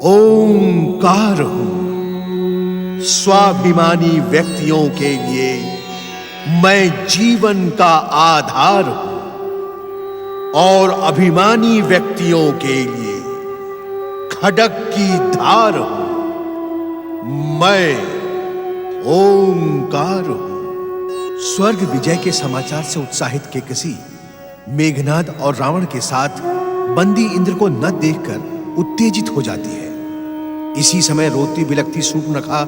ओंकार हूं। स्वाभिमानी व्यक्तियों के लिए मैं जीवन का आधार हूं और अभिमानी व्यक्तियों के लिए खड्ग की धार हूं। मैं ओंकार हूं। स्वर्ग विजय के समाचार से उत्साहित केकसी मेघनाद और रावण के साथ बंदी इंद्र को न देखकर उत्तेजित हो जाती है। इसी समय रोती बिलखती शूर्पणखा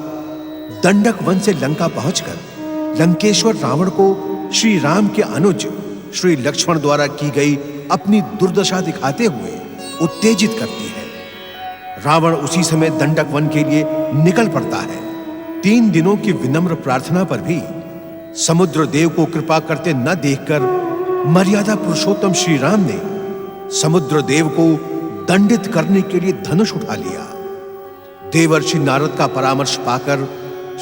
दंडक वन से लंका पहुंचकर लंकेश्वर रावण को श्री राम के अनुज श्री लक्ष्मण द्वारा की गई अपनी दुर्दशा दिखाते हुए उत्तेजित करती है। रावण उसी समय दंडक वन के लिए निकल पड़ता है। 3 दिनों की विनम्र प्रार्थना पर भी समुद्र देव को कृपा करते न देखकर मर्यादा पुरुषोत्तम श्री राम ने समुद्र देव को दंडित करने के लिए धनुष उठा लिया। देवर्षि नारद का परामर्श पाकर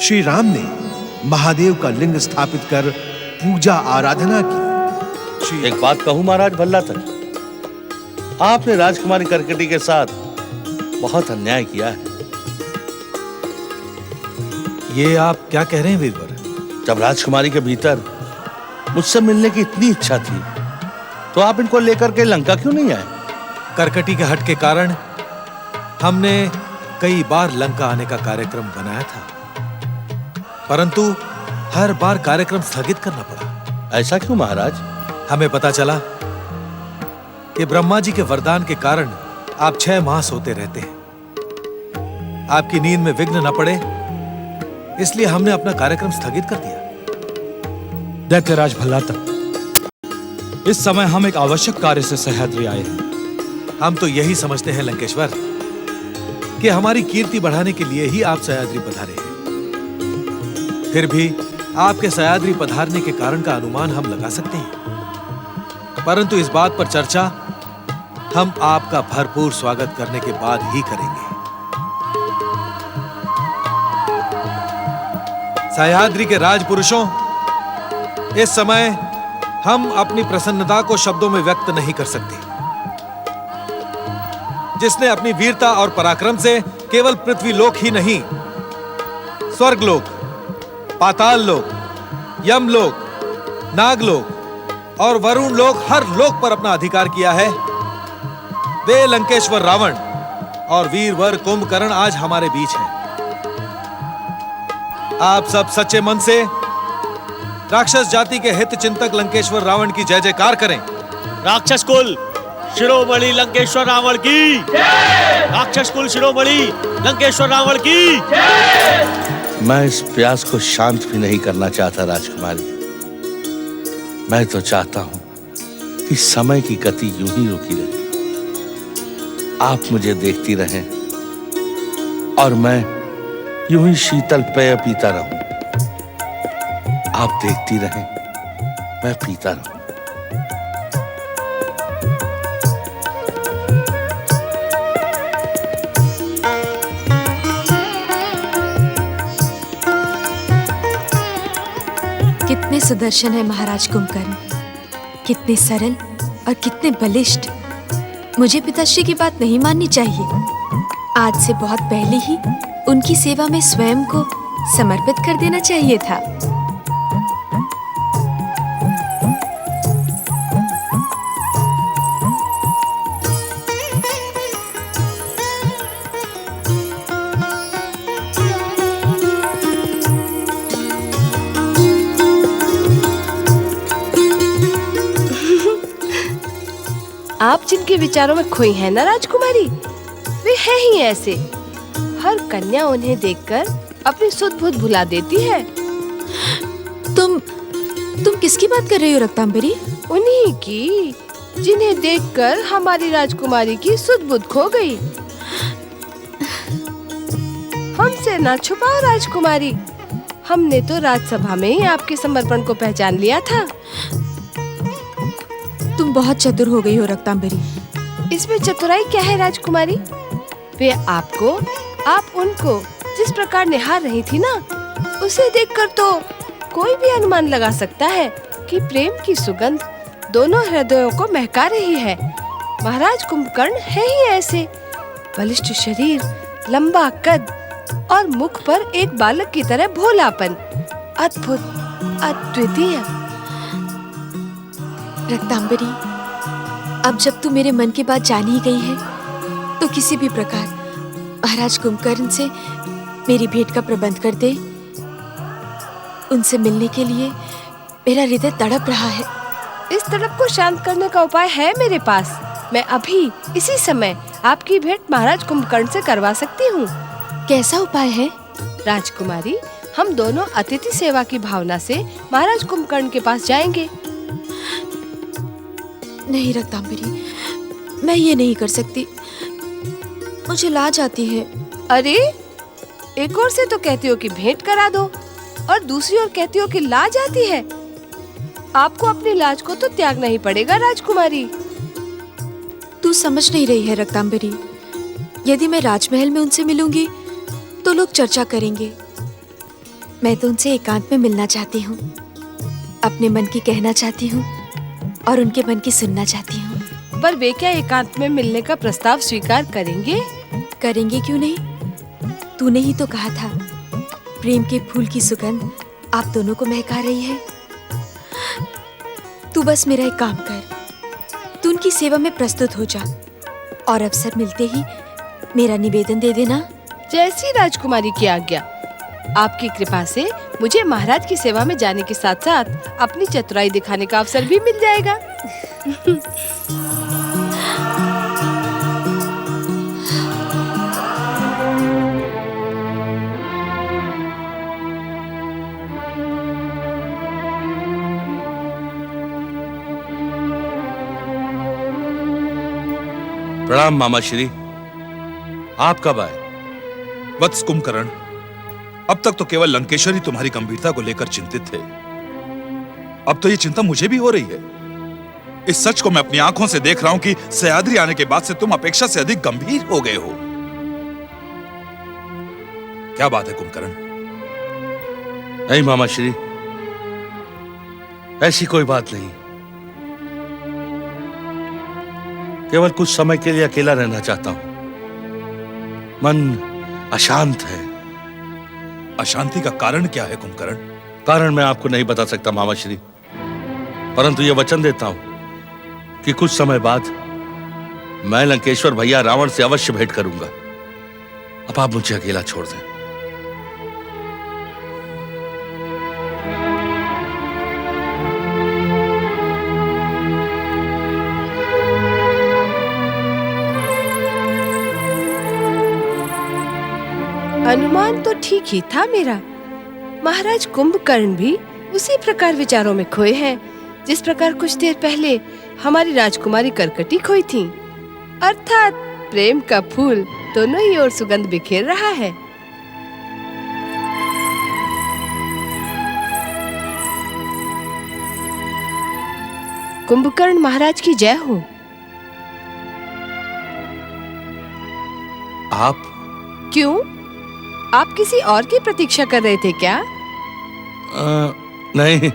श्री राम ने महादेव का लिंग स्थापित कर पूजा आराधना की। एक बात कहूं महाराज भल्लातक, आपने राजकुमारी कर्कटी के साथ बहुत अन्याय किया है। ये आप क्या कह रहे हैं वीरवर? जब राजकुमारी के भीतर मुझसे मिलने की इतनी इच्छा थी तो आप इनको लेकर के लंका क्यों नहीं आए? कर्कटी के हट के कारण हमने कई बार लंका आने का कार्यक्रम बनाया था, परंतु हर बार कार्यक्रम स्थगित करना पड़ा। ऐसा क्यों महाराज? हमें पता चला कि ब्रह्मा जी के वरदान के कारण आप 6 माह सोते रहते हैं। आपकी नींद में विघ्न न पड़े इसलिए हमने अपना कार्यक्रम स्थगित कर दिया। दैत्यराज भल्लातक, इस समय हम एक आवश्यक कार्य से सह्याद्री आए हैं। हम तो यही समझते हैं लंकेश्वर कि हमारी कीर्ति बढ़ाने के लिए ही आप सह्याद्री पधारे हैं। फिर भी आपके सह्याद्री पधारने के कारण का अनुमान हम लगा सकते हैं, परंतु इस बात पर चर्चा हम आपका भरपूर स्वागत करने के बाद ही करेंगे। सह्याद्री के राजपुरुषों, इस समय हम अपनी प्रसन्नता को शब्दों में व्यक्त नहीं कर सकते। जिसने अपनी वीरता और पराक्रम से केवल पृथ्वी लोक ही नहीं, स्वर्ग लोक, पाताल लोक, यम लोक, नागलोक और वरुण लोक, हर लोक पर अपना अधिकार किया है, वे लंकेश्वर रावण और वीरवर कुंभकर्ण आज हमारे बीच हैं। आप सब सच्चे मन से राक्षस जाति के हित चिंतक लंकेश्वर रावण की जय जयकार करें। राक्षस कुल शिरोमणि लंकेश्वर रावण की जय! राक्षस कुल शिरोमणि लंकेश्वर रावण की जय! मैं इस प्यास को शांत भी नहीं करना चाहता राजकुमारी। मैं तो चाहता हूं कि समय की गति यूं ही रुकी रहे। आप मुझे देखती रहें और मैं यूं ही शीतल पेय पीता रहूं। आप देखती रहें, मैं पीता रहूं। कितने सुदर्शन है महाराज कुंभकर्ण, कितने सरल और कितने बलिष्ठ। मुझे पिताश्री की बात नहीं माननी चाहिए। आज से बहुत पहले ही उनकी सेवा में स्वयं को समर्पित कर देना चाहिए था। आप जिनके विचारों में खोई हैं ना राजकुमारी, वे हैं ही ऐसे। हर कन्या उन्हें देखकर अपनी सुध बुध भुला देती है। तुम किसकी बात कर रही हो रक्तांबरी? उन्हीं की, जिन्हें देखकर हमारी राजकुमारी की सुध बुध खो गई। हमसे ना छुपाओ राजकुमारी, हमने तो राजसभा में ही आपके समर्पण को पहचान लिया था। तुम बहुत चतुर हो गई हो रक्तांबरी। इसमें चतुराई क्या है राजकुमारी? वे आपको, आप उनको जिस प्रकार निहार रही थी ना, उसे देखकर तो कोई भी अनुमान लगा सकता है कि प्रेम की सुगंध दोनों हृदयों को महका रही है। महाराज कुंभकर्ण है ही ऐसे, बलिष्ठ शरीर, लंबा कद और मुख पर एक बालक की तरह भोलापन। अद्भुत, अद्वितीय। रक्तांबरी, अब जब तू मेरे मन की बात जान ही गई है, तो किसी भी प्रकार महाराज कुंभकर्ण से मेरी भेंट का प्रबंध कर दे। उनसे मिलने के लिए मेरा हृदय तड़प रहा है। इस तड़प को शांत करने का उपाय है मेरे पास। मैं अभी इसी समय आपकी भेंट महाराज कुंभकर्ण से करवा सकती हूँ। कैसा उपाय है? राजकुमारी, हम दोनों अतिथि सेवा की भावना से महाराज कुंभकर्ण के पास जाएंगे। नहीं रक्तांबरी, मैं ये नहीं कर सकती। मुझे लाज आती है। अरे, एक ओर से तो कहती हो कि भेंट करा दो और दूसरी ओर कहती हो कि लाज आती है। आपको अपनी लाज को तो त्यागना ही पड़ेगा राजकुमारी। तू समझ नहीं रही है रक्तांबरी। यदि मैं राजमहल में उनसे मिलूंगी तो लोग चर्चा करेंगे। मैं तो उनसे एकांत में मिलना चाहती हूँ, अपने मन की कहना चाहती हूँ और उनके मन की सुनना चाहती हूँ। पर वे क्या एकांत में मिलने का प्रस्ताव स्वीकार करेंगे? करेंगे क्यों नहीं? तूने ही तो कहा था, प्रेम के फूल की सुगंध आप दोनों को महका रही है। तू बस मेरा एक काम कर, तू उनकी सेवा में प्रस्तुत हो जा और अवसर मिलते ही मेरा निवेदन दे देना। जैसी राजकुमारी की आज्ञा। आपकी कृपा से मुझे महाराज की सेवा में जाने के साथ साथ अपनी चतुराई दिखाने का अवसर भी मिल जाएगा। प्रणाम मामा श्री। आप कब आए? वत्स कुंभकर्ण, अब तक तो केवल लंकेश्वर ही तुम्हारी गंभीरता को लेकर चिंतित थे। अब तो ये चिंता मुझे भी हो रही है। इस सच को मैं अपनी आंखों से देख रहा हूं कि सह्याद्री आने के बाद से तुम अपेक्षा से अधिक गंभीर हो गए हो। क्या बात है कुंभकर्ण? नहीं मामा श्री, ऐसी कोई बात नहीं। केवल कुछ समय के लिए अकेला रहना चाहता हूं। मन अशांत है। अशांति का कारण क्या है कुंभकर्ण? कारण मैं आपको नहीं बता सकता मामा श्री, परंतु यह वचन देता हूं कि कुछ समय बाद मैं लंकेश्वर भैया रावण से अवश्य भेंट करूंगा। अब आप मुझे अकेला छोड़ दें। अनुमान तो ठीक ही था मेरा। महाराज कुंभकर्ण भी उसी प्रकार विचारों में खोए हैं, जिस प्रकार कुछ देर पहले हमारी राजकुमारी करकटी खोई थी। अर्थात प्रेम का फूल दोनों ही ओर सुगंध बिखेर रहा है। कुंभकर्ण महाराज की जय हो। आप? क्यों? आप किसी और की प्रतीक्षा कर रहे थे क्या? नहीं।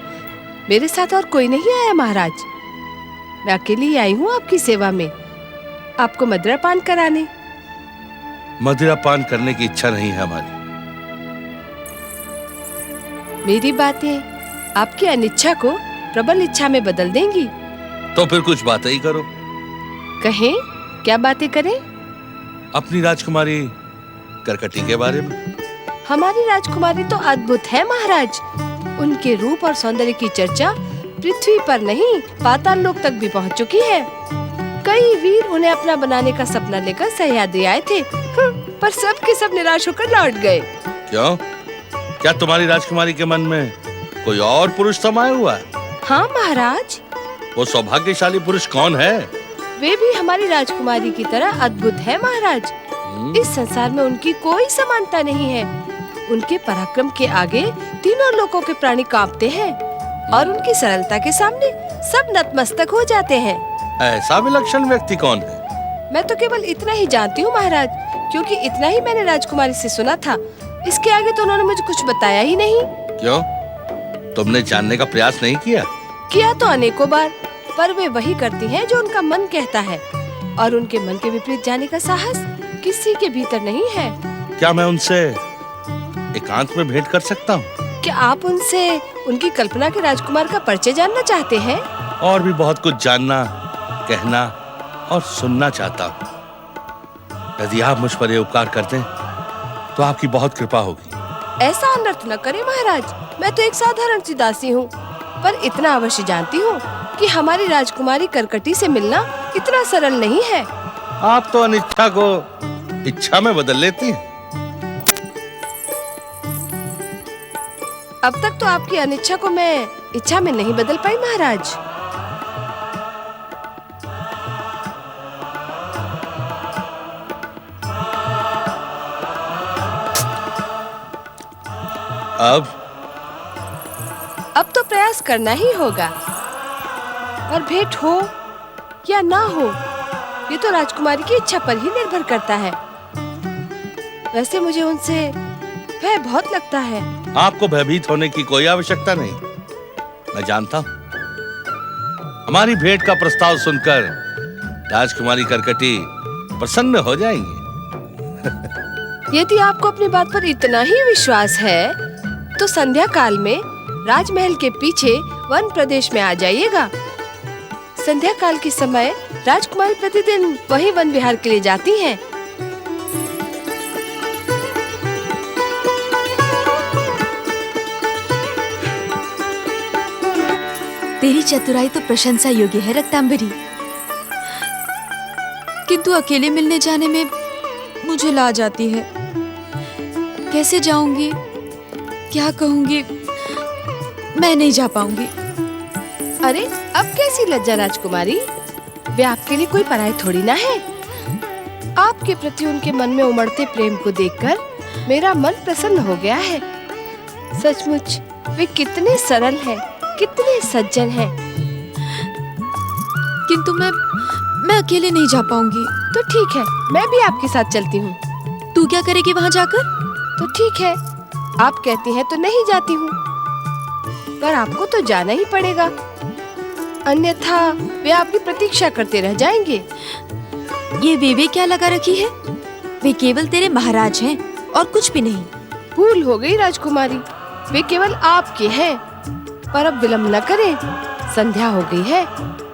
मेरे साथ और कोई नहीं आया महाराज। मैं अकेली ही आई हूँ आपकी सेवा में, आपको मदिरा पान कराने। मदिरा पान करने की इच्छा नहीं है हमारी। मेरी बातें आपकी अनिच्छा को प्रबल इच्छा में बदल देंगी। तो फिर कुछ बातें ही करो। कहें, क्या बातें करें? अपनी राजकुमारी करकटी के बारे में। हमारी राजकुमारी तो अद्भुत है महाराज। उनके रूप और सौंदर्य की चर्चा पृथ्वी पर नहीं, पाताल लोक तक भी पहुंच चुकी है। कई वीर उन्हें अपना बनाने का सपना लेकर सह्याद्री आए थे, पर सब के सब निराश होकर लौट गए। क्यों? क्या तुम्हारी राजकुमारी के मन में कोई और पुरुष समाया हुआ है? हाँ महाराज। वो सौभाग्यशाली पुरुष कौन है? वे भी हमारी राजकुमारी की तरह अद्भुत है महाराज। इस संसार में उनकी कोई समानता नहीं है। उनके पराक्रम के आगे तीनों लोकों के प्राणी कांपते हैं और उनकी सरलता के सामने सब नतमस्तक हो जाते हैं। ऐसा विलक्षण व्यक्ति कौन है? मैं तो केवल इतना ही जानती हूँ महाराज, क्योंकि इतना ही मैंने राजकुमारी से सुना था। इसके आगे तो उन्होंने मुझे कुछ बताया ही नहीं। क्यों? तुमने जानने का प्रयास नहीं किया? किया तो अनेकों बार, पर वे वही करती हैं जो उनका मन कहता है, और उनके मन के विपरीत जाने का साहस किसी के भीतर नहीं है। क्या मैं उनसे एकांत में भेंट कर सकता हूँ? क्या आप उनसे उनकी कल्पना के राजकुमार का परिचय जानना चाहते हैं? और भी बहुत कुछ जानना, कहना और सुनना चाहता हूँ। यदि आप मुझ पर ये उपकार कर दें तो आपकी बहुत कृपा होगी। ऐसा अनर्थ न करें महाराज, मैं तो एक साधारण सी दासी हूँ, पर इतना अवश्य जानती हूँ कि हमारी राजकुमारी करकटी से मिलना इतना सरल नहीं है। आप तो अनिच्छा को इच्छा में बदल लेती हैं। अब तक तो आपकी अनिच्छा को मैं इच्छा में नहीं बदल पाई महाराज। अब तो प्रयास करना ही होगा, पर भेंट हो या ना हो ये तो राजकुमारी की इच्छा पर ही निर्भर करता है। वैसे मुझे उनसे भय बहुत लगता है। आपको भयभीत होने की कोई आवश्यकता नहीं। मैं जानता हूँ हमारी भेंट का प्रस्ताव सुनकर राजकुमारी करकटी प्रसन्न हो जाएंगी। यदि आपको अपनी बात पर इतना ही विश्वास है तो संध्या काल में राजमहल के पीछे वन प्रदेश में आ जाइएगा। संध्या काल के समय राजकुमारी प्रतिदिन वही वन विहार के लिए जाती हैं। तेरी चतुराई तो प्रशंसा योग्य है रक्तांबरी, किंतु अकेले मिलने जाने में मुझे लाज आती है। कैसे जाऊंगी, क्या कहूंगी, मैं नहीं जा पाऊंगी। अरे अब कैसी लज्जा राजकुमारी, वे आपके लिए कोई पराई थोड़ी ना है। आपके प्रति उनके मन में उमड़ते प्रेम को देखकर मेरा मन प्रसन्न हो गया है। सचमुच वे कितने सरल हैं, कितने सज्जन हैं। किंतु मैं अकेले नहीं जा पाऊंगी। तो ठीक है, मैं भी आपके साथ चलती हूँ। तू क्या करेगी वहाँ जाकर? तो ठीक है, आप कहती हैं तो नहीं जाती हूँ, पर आपको तो जाना ही पड़ेगा, अन्यथा वे आपकी प्रतीक्षा करते रह जाएंगे। ये वे क्या लगा रखी है? वे केवल तेरे महाराज हैं और कुछ भी नहीं। भूल हो गई राजकुमारी, वे केवल आपके हैं। पर अब विलम्ब न करें, संध्या हो गई है,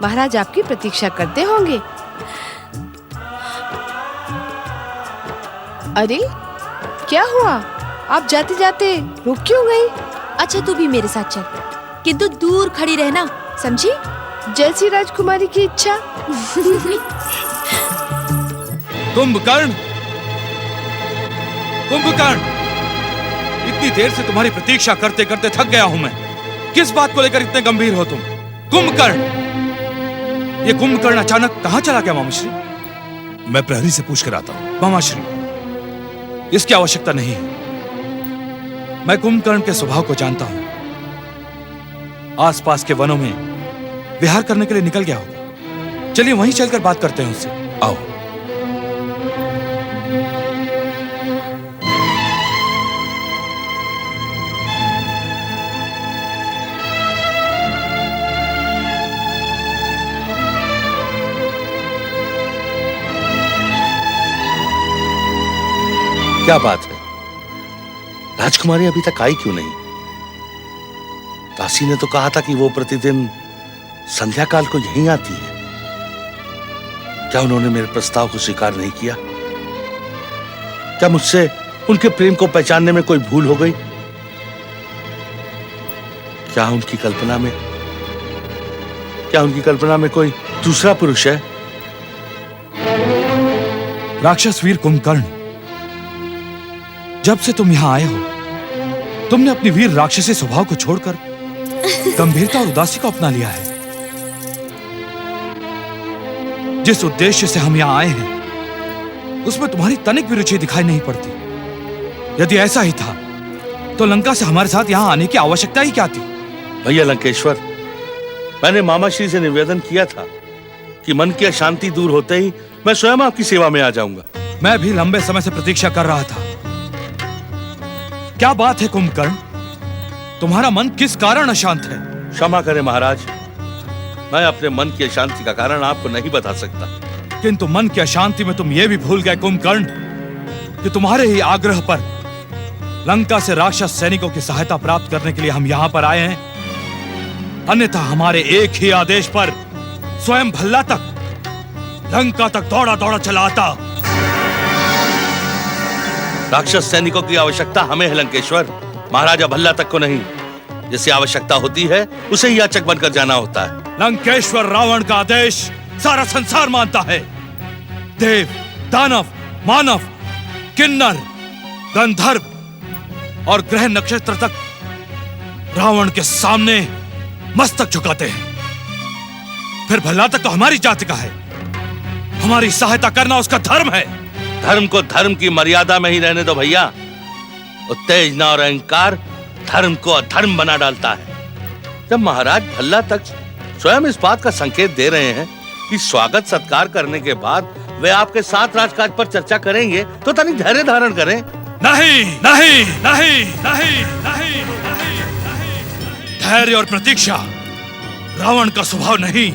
महाराज आपकी प्रतीक्षा करते होंगे। अरे क्या हुआ, आप जाते जाते रुक क्यों गई? अच्छा तू भी मेरे साथ चल, किंतु दूर खड़ी रहना, समझी? जैसी राजकुमारी की इच्छा। कुंभकर्ण, कुंभकर्ण, इतनी देर से तुम्हारी प्रतीक्षा करते करते थक गया हूं मैं। किस बात को लेकर इतने गंभीर हो तुम? कुंभकर्ण, ये कुंभकर्ण अचानक कहां चला गया मामाश्री? मैं प्रहरी से पूछ कर आता हूं। मामाश्री, इसकी आवश्यकता नहीं है। मैं कुंभकर्ण के स्वभाव को जानता हूं। आसपास के वनों में विहार करने के लिए निकल गया होगा। चलिए वहीं चलकर बात करते हैं उससे। आओ। क्या बात है, राजकुमारी अभी तक आई क्यों नहीं? दासी ने तो कहा था कि वो प्रतिदिन संध्या काल को यहीं आती है। क्या उन्होंने मेरे प्रस्ताव को स्वीकार नहीं किया? क्या मुझसे उनके प्रेम को पहचानने में कोई भूल हो गई? क्या उनकी कल्पना में कोई दूसरा पुरुष है? राक्षस वीर कुंभकर्ण, जब से तुम यहां आए हो, तुमने अपनी वीर राक्षसी स्वभाव को छोड़कर गंभीरता और उदासी को अपना लिया है। जिस उद्देश्य से हम यहां आए हैं, उसमें तुम्हारी तनिक भी रुचि दिखाई नहीं पड़ती। यदि ऐसा ही था, तो लंका से हमारे साथ यहां आने की आवश्यकता ही क्या थी? भैया लंकेश्वर, मैंने मामाश्री से निवेदन किया था कि मन की अशांति दूर होते ही मैं स्वयं आपकी सेवा में आ जाऊंगा। मैं भी लंबे समय से प्रतीक्षा कर रहा था। क्या बात है कुंभकर्ण, तुम्हारा मन किस कारण अशांत है? क्षमा करें महाराज, मैं अपने मन की अशांति का कारण आपको नहीं बता सकता। किंतु मन की अशांति में तुम ये भी भूल गए कुंभकर्ण कि तुम्हारे ही आग्रह पर लंका से राक्षस सैनिकों की सहायता प्राप्त करने के लिए हम यहां पर आए हैं। अन्यथा हमारे एक ही आदेश पर स्वयं भल्ला तक लंका तक दौड़ा दौड़ा चला आता। राक्षस सैनिकों की आवश्यकता हमें है लंकेश्वर, महाराजा भल्ला तक को नहीं। जिसे आवश्यकता होती है उसे ही याचक बनकर जाना होता है। लंकेश्वर रावण का आदेश सारा संसार मानता है। देव, दानव, मानव, किन्नर, गंधर्व और ग्रह नक्षत्र तक रावण के सामने मस्तक झुकाते हैं। फिर भल्ला तक तो हमारी जाति का है, हमारी सहायता करना उसका धर्म है। धर्म को धर्म की मर्यादा में ही रहने दो भैया। उत्तेजना और अहंकार धर्म को अधर्म बना डालता है। जब महाराज भल्ला तक स्वयं इस बात का संकेत दे रहे हैं कि स्वागत सत्कार करने के बाद वे आपके साथ राजकाज पर चर्चा करेंगे, तो तनिक धैर्य धारण करें। नहीं नहीं नहीं नहीं नहीं नहीं, धैर्य और प्रतीक्षा रावण का स्वभाव नहीं।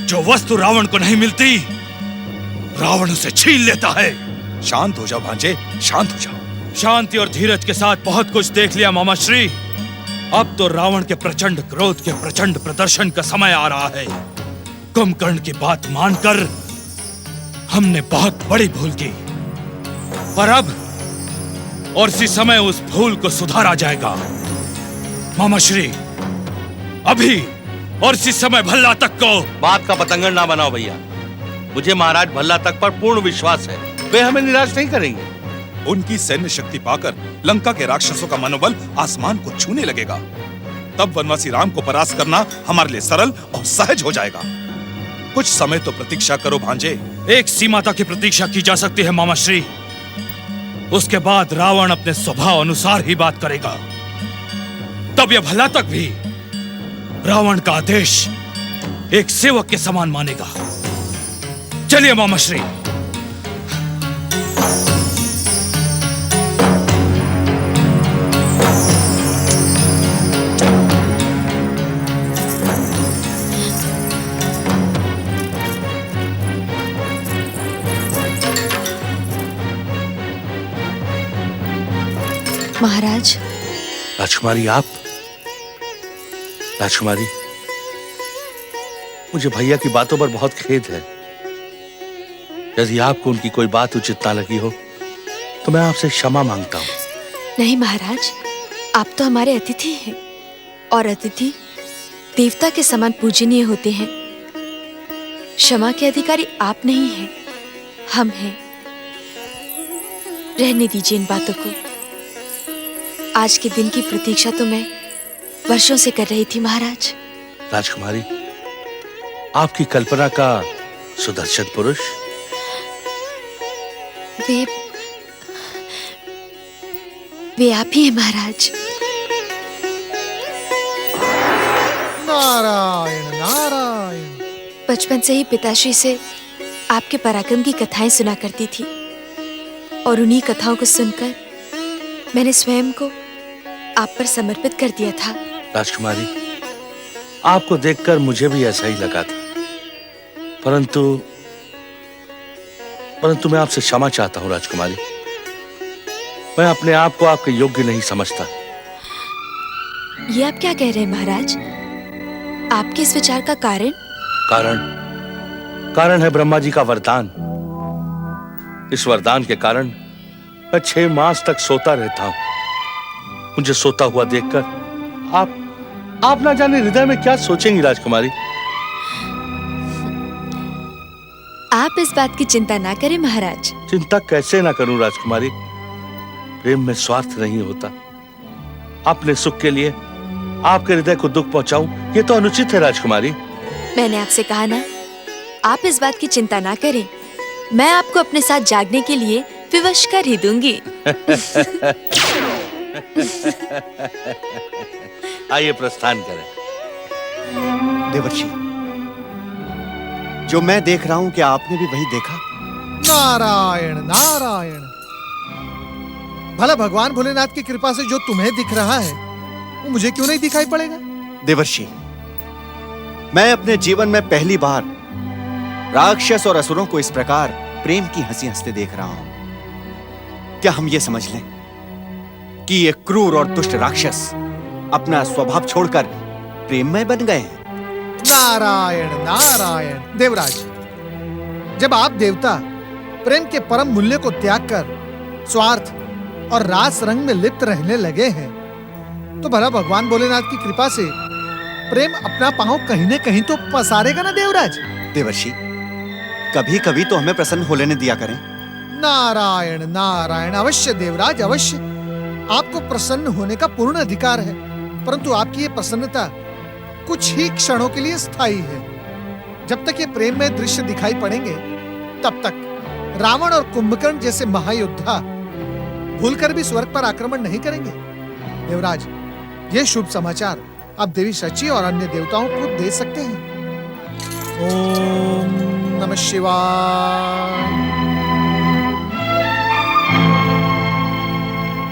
जो वस्तु रावण को नहीं मिलती रावण उसे छीन लेता है। शांत हो जाओ भांजे, शांत हो जाओ। शांति और धीरज के साथ बहुत कुछ देख लिया मामा श्री। अब तो रावण के प्रचंड क्रोध के प्रचंड प्रदर्शन का समय आ रहा है। कुंभकर्ण की बात मानकर हमने बहुत बड़ी भूल की, पर अब और इसी समय उस भूल को सुधारा जाएगा। मामा श्री, अभी और इसी समय भल्ला तक को। बात का पतंगड़ ना बनाओ भैया। मुझे महाराज भल्ला तक पर पूर्ण विश्वास है, वे हमें निराश नहीं करेंगे। उनकी सैन्य शक्ति पाकर लंका के राक्षसों का मनोबल आसमान को छूने लगेगा। तब वनवासी राम को परास्त करना हमारे लिए सरल और सहज हो जाएगा। कुछ समय तो प्रतीक्षा करो भांजे। एक सीमा तक की प्रतीक्षा की जा सकती है मामा श्री। उसके बाद रावण अपने स्वभाव अनुसार ही बात करेगा। तब यह भल्ला तक भी रावण का आदेश एक सेवक के समान मानेगा। चलिए मामा श्री। महाराज। राजकुमारी आप? राजकुमारी, मुझे भैया की बातों पर बहुत खेद है। यदि आपको उनकी कोई बात उचित ना लगी हो तो मैं आपसे क्षमा मांगता हूँ। नहीं महाराज, आप तो हमारे अतिथि हैं और अतिथि देवता के समान पूजनीय होते हैं। क्षमा के अधिकारी आप नहीं हैं, हम हैं। रहने दीजिए इन बातों को। आज के दिन की प्रतीक्षा तो मैं वर्षों से कर रही थी महाराज। राजकुमारी, आपकी कल्पना का सुदर्शन पुरुष वे आप ही हैं महाराज। नारायण नारायण। बचपन से ही पिताश्री से आपके पराक्रम की कथाएं सुना करती थी और उन्हीं कथाओं को सुनकर मैंने स्वयं को आप पर समर्पित कर दिया था। राजकुमारी, आपको देखकर मुझे भी ऐसा ही लगा था, परंतु मैं आपसे क्षमा चाहता हूं राजकुमारी। मैं अपने आप को आपके योग्य नहीं समझता। ये आप क्या कह रहे हैं महाराज? आपके इस विचार का कारण? कारण है ब्रह्मा जी का वरदान। इस वरदान के कारण मैं 6 मास तक सोता रहता हूं। मुझे सोता हुआ देखकर आप ना जाने हृदय में क्या सोचेंगी राजकुमारी। आप इस बात की चिंता ना करें महाराज। चिंता कैसे ना करूं राजकुमारी। प्रेम में स्वार्थ नहीं होता। अपने सुख के लिए आपके हृदय को दुख पहुंचाऊं, ये तो अनुचित है राजकुमारी। मैंने आपसे कहा ना, आप इस बात की चिंता ना करें। मैं आपको अपने साथ जागने के लिए विवश कर ही दूंगी। आइए प्रस्थान करें। देवर्षि, जो मैं देख रहा हूं, क्या आपने भी वही देखा? नारायण नारायण। भला भगवान भोलेनाथ की कृपा से जो तुम्हें दिख रहा है वो मुझे क्यों नहीं दिखाई पड़ेगा? देवर्षि, मैं अपने जीवन में पहली बार राक्षस और असुरों को इस प्रकार प्रेम की हंसी हंसते देख रहा हूं, क्या हम ये समझ लें कि ये क्रूर और दुष्ट राक्षस अपना स्वभाव छोड़कर प्रेममय बन गए हैं? नारायण नारायण। देवराज, जब आप देवता प्रेम के परम मूल्य को त्याग कर स्वार्थ और रास रंग में लिप्त रहने लगे हैं, तो भला भगवान भोलेनाथ की कृपा से प्रेम अपना पांव कहीं न कहीं तो पसारेगा ना देवराज। देवर्षि, कभी कभी तो हमें प्रसन्न हो लेने दिया करें। नारायण नारायण। अवश्य देवराज, अवश्य। आपको प्रसन्न होने का पूर्ण अधिकार है, परंतु आपकी ये प्रसन्नता कुछ ही क्षणों के लिए स्थायी है। जब तक ये प्रेम में दृश्य दिखाई पड़ेंगे, तब तक रावण और कुंभकर्ण जैसे महायोद्धा भूलकर भी स्वर्ग पर आक्रमण नहीं करेंगे। देवराज, ये शुभ समाचार आप देवी शची और अन्य देवताओं को दे सकते हैं। ओम नमः शिवाय।